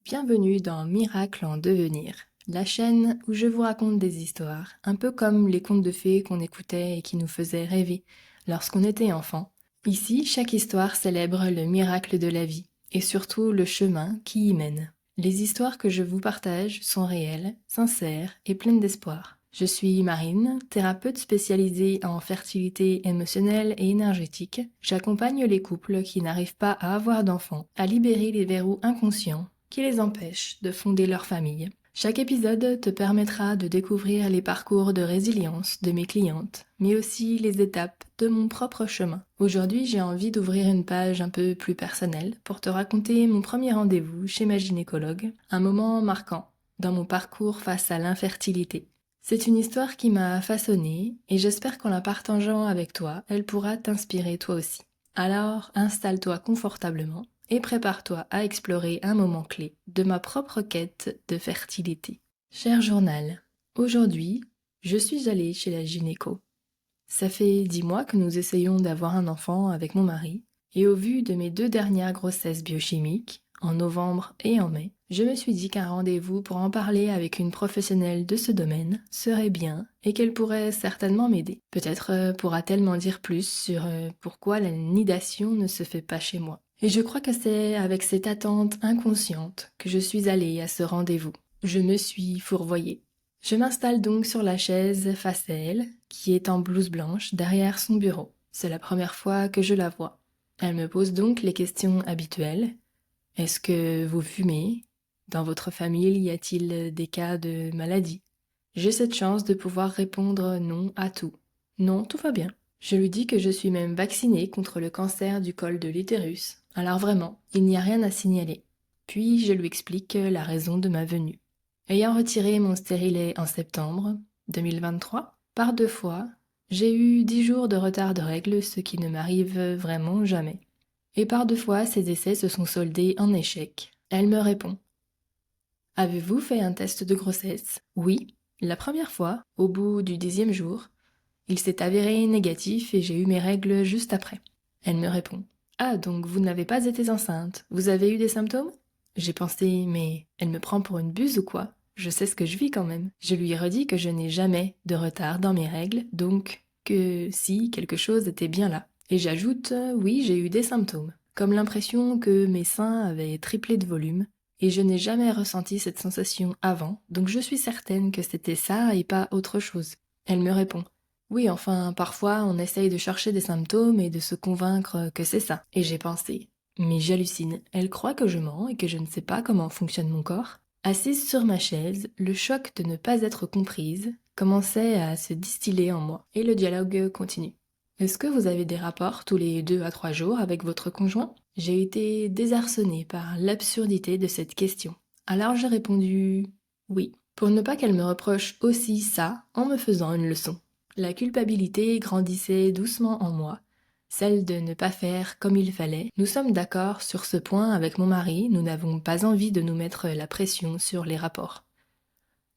Bienvenue dans Miracle en devenir, la chaîne où je vous raconte des histoires, un peu comme les contes de fées qu'on écoutait et qui nous faisaient rêver lorsqu'on était enfant. Ici, chaque histoire célèbre le miracle de la vie et surtout le chemin qui y mène. Les histoires que je vous partage sont réelles, sincères et pleines d'espoir. Je suis Marine, thérapeute spécialisée en fertilité émotionnelle et énergétique. J'accompagne les couples qui n'arrivent pas à avoir d'enfants à libérer les verrous inconscients qui les empêchent de fonder leur famille. Chaque épisode te permettra de découvrir les parcours de résilience de mes clientes, mais aussi les étapes de mon propre chemin. Aujourd'hui, j'ai envie d'ouvrir une page un peu plus personnelle pour te raconter mon premier rendez-vous chez ma gynécologue, un moment marquant dans mon parcours face à l'infertilité. C'est une histoire qui m'a façonnée et j'espère qu'en la partageant avec toi, elle pourra t'inspirer toi aussi. Alors, installe-toi confortablement et prépare-toi à explorer un moment clé de ma propre quête de fertilité. Cher journal, aujourd'hui, je suis allée chez la gynéco. Ça fait 10 mois que nous essayons d'avoir un enfant avec mon mari, et au vu de mes 2 dernières grossesses biochimiques, en novembre et en mai, je me suis dit qu'un rendez-vous pour en parler avec une professionnelle de ce domaine serait bien et qu'elle pourrait certainement m'aider. Peut-être pourra-t-elle m'en dire plus sur pourquoi la nidation ne se fait pas chez moi. Et je crois que c'est avec cette attente inconsciente que je suis allée à ce rendez-vous. Je me suis fourvoyée. Je m'installe donc sur la chaise face à elle, qui est en blouse blanche derrière son bureau. C'est la première fois que je la vois. Elle me pose donc les questions habituelles. Est-ce que vous fumez? Dans votre famille, y a-t-il des cas de maladie? J'ai cette chance de pouvoir répondre non à tout. Non, tout va bien. Je lui dis que je suis même vaccinée contre le cancer du col de l'utérus. Alors vraiment, il n'y a rien à signaler. Puis je lui explique la raison de ma venue. Ayant retiré mon stérilet en septembre 2023, par 2 fois, j'ai eu 10 jours de retard de règles, ce qui ne m'arrive vraiment jamais. Et par 2 fois, ces essais se sont soldés en échec. Elle me répond. Avez-vous fait un test de grossesse? Oui. La première fois, au bout du 10e jour, il s'est avéré négatif et j'ai eu mes règles juste après. Elle me répond. Ah, donc vous n'avez pas été enceinte. Vous avez eu des symptômes? J'ai pensé, mais elle me prend pour une buse ou quoi? Je sais ce que je vis quand même. Je lui ai redit que je n'ai jamais de retard dans mes règles, donc que si quelque chose était bien là. Et j'ajoute, oui, j'ai eu des symptômes, comme l'impression que mes seins avaient triplé de volume, et je n'ai jamais ressenti cette sensation avant, donc je suis certaine que c'était ça et pas autre chose. Elle me répond. Oui, enfin, parfois on essaye de chercher des symptômes et de se convaincre que c'est ça. Et j'ai pensé, mais j'hallucine, elle croit que je mens et que je ne sais pas comment fonctionne mon corps. Assise sur ma chaise, le choc de ne pas être comprise commençait à se distiller en moi. Et le dialogue continue. Est-ce que vous avez des rapports tous les 2 à 3 jours avec votre conjoint? J'ai été désarçonnée par l'absurdité de cette question. Alors j'ai répondu oui, pour ne pas qu'elle me reproche aussi ça en me faisant une leçon. La culpabilité grandissait doucement en moi, celle de ne pas faire comme il fallait. Nous sommes d'accord sur ce point avec mon mari, nous n'avons pas envie de nous mettre la pression sur les rapports.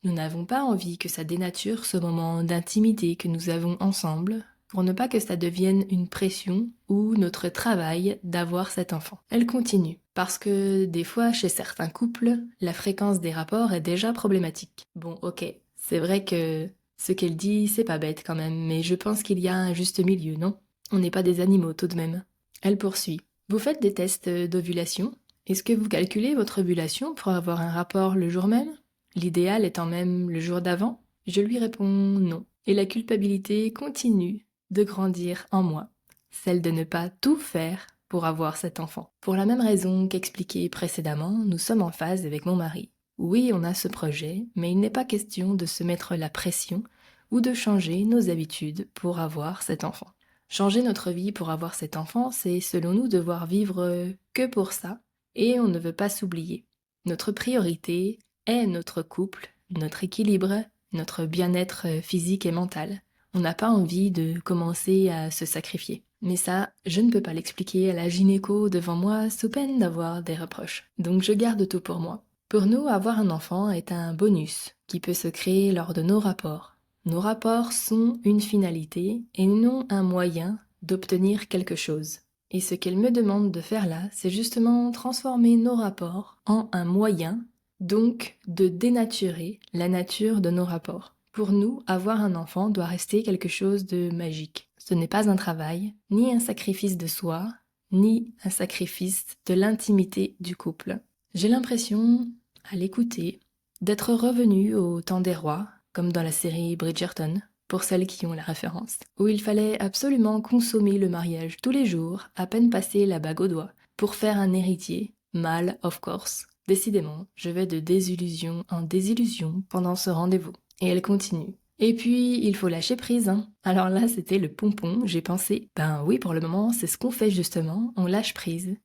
Nous n'avons pas envie que ça dénature ce moment d'intimité que nous avons ensemble, pour ne pas que ça devienne une pression ou notre travail d'avoir cet enfant. Elle continue, parce que des fois, chez certains couples, la fréquence des rapports est déjà problématique. Bon, ok, c'est vrai que ce qu'elle dit, c'est pas bête quand même, mais je pense qu'il y a un juste milieu, non? On n'est pas des animaux tout de même. Elle poursuit. Vous faites des tests d'ovulation? Est-ce que vous calculez votre ovulation pour avoir un rapport le jour même? L'idéal étant même le jour d'avant? Je lui réponds non. Et la culpabilité continue de grandir en moi, celle de ne pas tout faire pour avoir cet enfant. Pour la même raison qu'expliqué précédemment, nous sommes en phase avec mon mari. Oui, on a ce projet, mais il n'est pas question de se mettre la pression ou de changer nos habitudes pour avoir cet enfant. Changer notre vie pour avoir cet enfant, c'est selon nous devoir vivre que pour ça, et on ne veut pas s'oublier. Notre priorité est notre couple, notre équilibre, notre bien-être physique et mental. On n'a pas envie de commencer à se sacrifier. Mais ça, je ne peux pas l'expliquer à la gynéco devant moi sous peine d'avoir des reproches. Donc je garde tout pour moi. Pour nous, avoir un enfant est un bonus qui peut se créer lors de nos rapports. Nos rapports sont une finalité et non un moyen d'obtenir quelque chose. Et ce qu'elle me demande de faire là, c'est justement transformer nos rapports en un moyen, donc de dénaturer la nature de nos rapports. Pour nous, avoir un enfant doit rester quelque chose de magique. Ce n'est pas un travail, ni un sacrifice de soi, ni un sacrifice de l'intimité du couple. J'ai l'impression, à l'écouter, d'être revenue au temps des rois, comme dans la série Bridgerton, pour celles qui ont la référence, où il fallait absolument consommer le mariage tous les jours, à peine passer la bague au doigt, pour faire un héritier, mâle of course. Décidément, je vais de désillusion en désillusion pendant ce rendez-vous. Et elle continue. Et puis, il faut lâcher prise, hein. Alors là, c'était le pompon, j'ai pensé, ben oui, pour le moment, c'est ce qu'on fait justement, on lâche prise.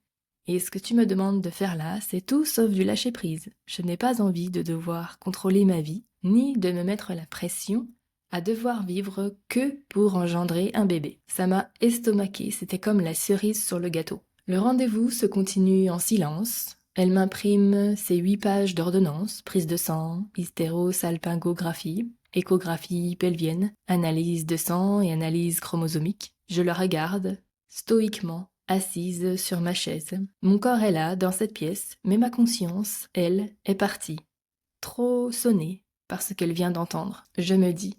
Et ce que tu me demandes de faire là, c'est tout sauf du lâcher prise. Je n'ai pas envie de devoir contrôler ma vie, ni de me mettre la pression à devoir vivre que pour engendrer un bébé. Ça m'a estomaqué, c'était comme la cerise sur le gâteau. Le rendez-vous se continue en silence. Elle m'imprime ses 8 pages d'ordonnance, prise de sang, hystérosalpingographie, échographie pelvienne, analyse de sang et analyse chromosomique. Je le regarde, stoïquement, assise sur ma chaise. Mon corps est là, dans cette pièce, mais ma conscience, elle, est partie. Trop sonnée par ce qu'elle vient d'entendre. Je me dis,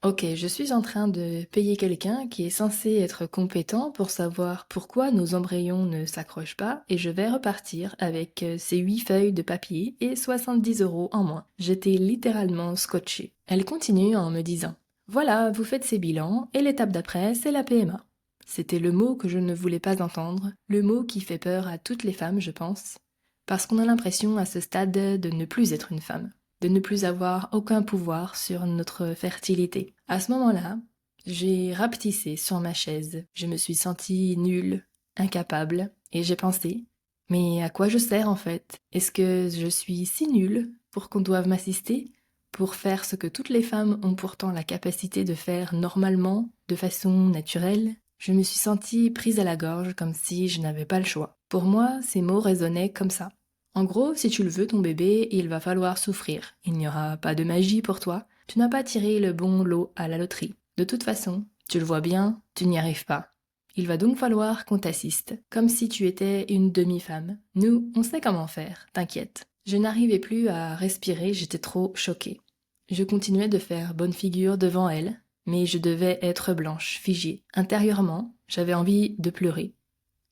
ok, je suis en train de payer quelqu'un qui est censé être compétent pour savoir pourquoi nos embryons ne s'accrochent pas et je vais repartir avec ces 8 feuilles de papier et 70 € en moins. J'étais littéralement scotchée. Elle continue en me disant, voilà, vous faites ces bilans et l'étape d'après, c'est la PMA. C'était le mot que je ne voulais pas entendre, le mot qui fait peur à toutes les femmes, je pense, parce qu'on a l'impression à ce stade de ne plus être une femme, de ne plus avoir aucun pouvoir sur notre fertilité. À ce moment-là, j'ai rapetissé sur ma chaise, je me suis sentie nulle, incapable, et j'ai pensé, mais à quoi je sers en fait? Est-ce que je suis si nulle pour qu'on doive m'assister? Pour faire ce que toutes les femmes ont pourtant la capacité de faire normalement, de façon naturelle? Je me suis sentie prise à la gorge comme si je n'avais pas le choix. Pour moi, ces mots résonnaient comme ça. En gros, si tu le veux, ton bébé, il va falloir souffrir. Il n'y aura pas de magie pour toi. Tu n'as pas tiré le bon lot à la loterie. De toute façon, tu le vois bien, tu n'y arrives pas. Il va donc falloir qu'on t'assiste, comme si tu étais une demi-femme. Nous, on sait comment faire, t'inquiète. Je n'arrivais plus à respirer, j'étais trop choquée. Je continuais de faire bonne figure devant elle, mais je devais être blanche, figée. Intérieurement, j'avais envie de pleurer.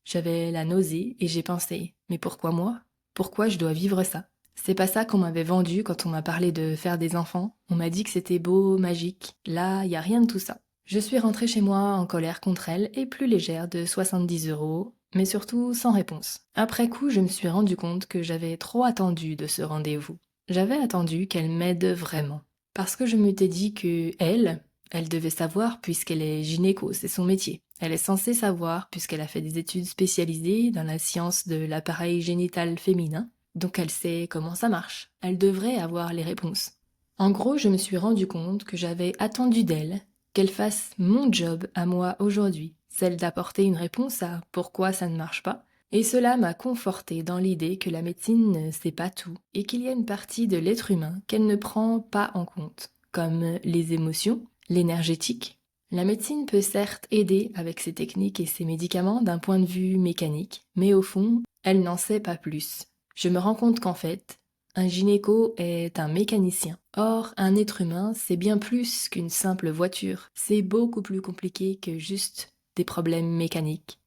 J'avais la nausée et j'ai pensé, mais pourquoi moi? Pourquoi je dois vivre ça? C'est pas ça qu'on m'avait vendu quand on m'a parlé de faire des enfants. On m'a dit que c'était beau, magique. Là, y a rien de tout ça. Je suis rentrée chez moi en colère contre elle et plus légère de 70 €, mais surtout sans réponse. Après coup, je me suis rendu compte que j'avais trop attendu de ce rendez-vous. J'avais attendu qu'elle m'aide vraiment. Parce que je m'étais dit que elle devait savoir puisqu'elle est gynéco, c'est son métier. Elle est censée savoir puisqu'elle a fait des études spécialisées dans la science de l'appareil génital féminin, donc elle sait comment ça marche. Elle devrait avoir les réponses. En gros, je me suis rendu compte que j'avais attendu d'elle qu'elle fasse mon job à moi aujourd'hui, celle d'apporter une réponse à pourquoi ça ne marche pas, et cela m'a confortée dans l'idée que la médecine ne sait pas tout et qu'il y a une partie de l'être humain qu'elle ne prend pas en compte, comme les émotions, l'énergétique. La médecine peut certes aider avec ses techniques et ses médicaments d'un point de vue mécanique, mais au fond, elle n'en sait pas plus. Je me rends compte qu'en fait, un gynéco est un mécanicien. Or, un être humain, c'est bien plus qu'une simple voiture. C'est beaucoup plus compliqué que juste des problèmes mécaniques.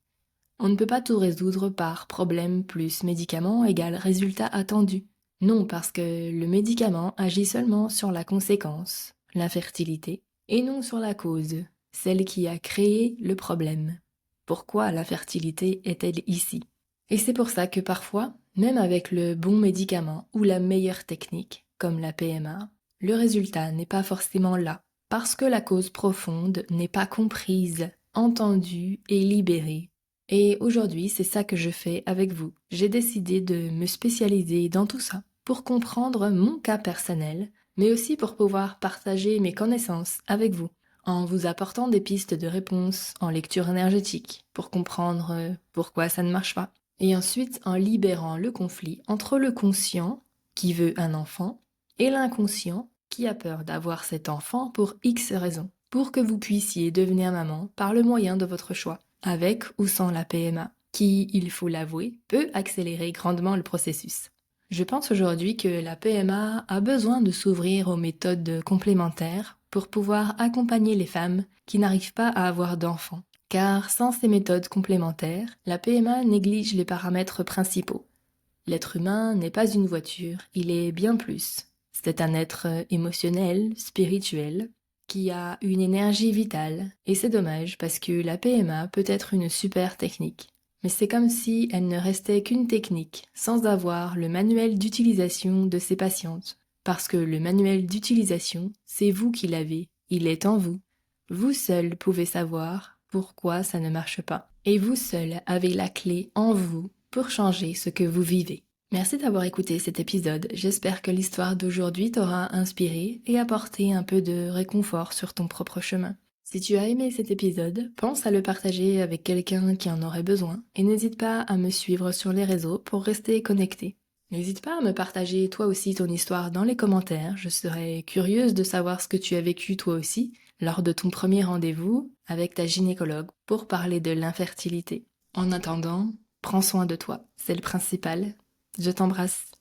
On ne peut pas tout résoudre par problème plus médicament égale résultat attendu. Non, parce que le médicament agit seulement sur la conséquence, l'infertilité, et non sur la cause, celle qui a créé le problème. Pourquoi l'infertilité est-elle ici? Et c'est pour ça que parfois, même avec le bon médicament ou la meilleure technique, comme la PMA, le résultat n'est pas forcément là, parce que la cause profonde n'est pas comprise, entendue et libérée. Et aujourd'hui, c'est ça que je fais avec vous. J'ai décidé de me spécialiser dans tout ça, pour comprendre mon cas personnel, mais aussi pour pouvoir partager mes connaissances avec vous, en vous apportant des pistes de réponse en lecture énergétique, pour comprendre pourquoi ça ne marche pas. Et ensuite en libérant le conflit entre le conscient, qui veut un enfant, et l'inconscient, qui a peur d'avoir cet enfant pour X raisons, pour que vous puissiez devenir maman par le moyen de votre choix. avec ou sans la PMA, qui, il faut l'avouer, peut accélérer grandement le processus. Je pense aujourd'hui que la PMA a besoin de s'ouvrir aux méthodes complémentaires pour pouvoir accompagner les femmes qui n'arrivent pas à avoir d'enfants. Car sans ces méthodes complémentaires, la PMA néglige les paramètres principaux. L'être humain n'est pas une voiture, il est bien plus. C'est un être émotionnel, spirituel, qui a une énergie vitale, et c'est dommage parce que la PMA peut être une super technique. Mais c'est comme si elle ne restait qu'une technique, sans avoir le manuel d'utilisation de ses patientes. Parce que le manuel d'utilisation, c'est vous qui l'avez, il est en vous. Vous seul pouvez savoir pourquoi ça ne marche pas. Et vous seul avez la clé en vous pour changer ce que vous vivez. Merci d'avoir écouté cet épisode, j'espère que l'histoire d'aujourd'hui t'aura inspiré et apporté un peu de réconfort sur ton propre chemin. Si tu as aimé cet épisode, pense à le partager avec quelqu'un qui en aurait besoin et n'hésite pas à me suivre sur les réseaux pour rester connecté. N'hésite pas à me partager toi aussi ton histoire dans les commentaires, je serais curieuse de savoir ce que tu as vécu toi aussi lors de ton premier rendez-vous avec ta gynécologue pour parler de l'infertilité. En attendant, prends soin de toi, c'est le principal. Je t'embrasse.